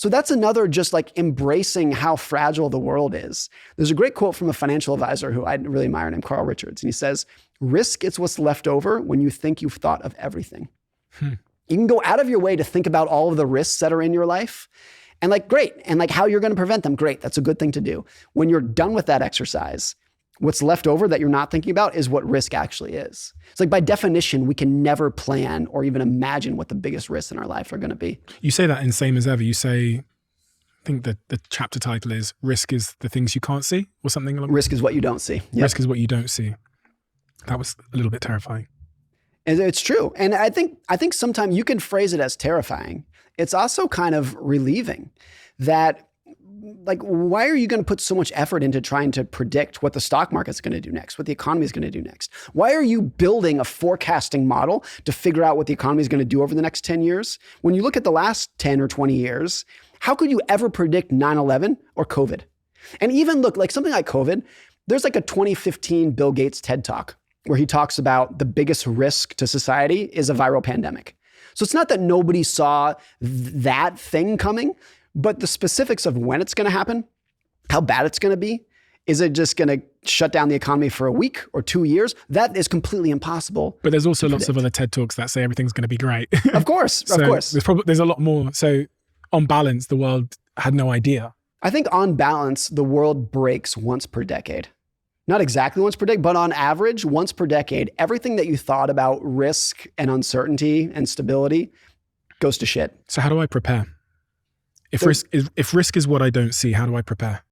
So that's another just like embracing how fragile the world is. There's a great quote from a financial advisor who I really admire named Carl Richards. And he says, risk is what's left over when you think you've thought of everything. You can go out of your way to think about all of the risks that are in your life and like, great. And like how you're going to prevent them. Great. That's a good thing to do. When you're done with that exercise, what's left over that you're not thinking about is what risk actually is. It's like by definition, we can never plan or even imagine what the biggest risks in our life are going to be. You say that in Same as Ever. You say, I think that the chapter title is Risk is the Things You Can't See or something along. Risk is what you don't see. Yep. Risk is what you don't see. That was a little bit terrifying. And it's true. And I think sometimes you can phrase it as terrifying. It's also kind of relieving that like, why are you going to put so much effort into trying to predict what the stock market's going to do next, what the economy is going to do next? Why are you building a forecasting model to figure out what the economy is going to do over the next 10 years? When you look at the last 10 or 20 years, how could you ever predict 9/11 or COVID? And even look, like something like COVID, there's like a 2015 Bill Gates TED Talk where he talks about the biggest risk to society is a viral pandemic. So it's not that nobody saw that thing coming, but the specifics of when it's going to happen, how bad it's going to be, is it just going to shut down the economy for a week or 2 years? That is completely impossible. But there's also lots of other TED Talks that say everything's going to be great. Of course, so of course. There's a lot more. So on balance, the world had no idea. I think on balance, the world breaks once per decade. Not exactly once per decade, but on average, once per decade, everything that you thought about risk and uncertainty and stability goes to shit. So how do I prepare? If risk is what I don't see, how do I prepare?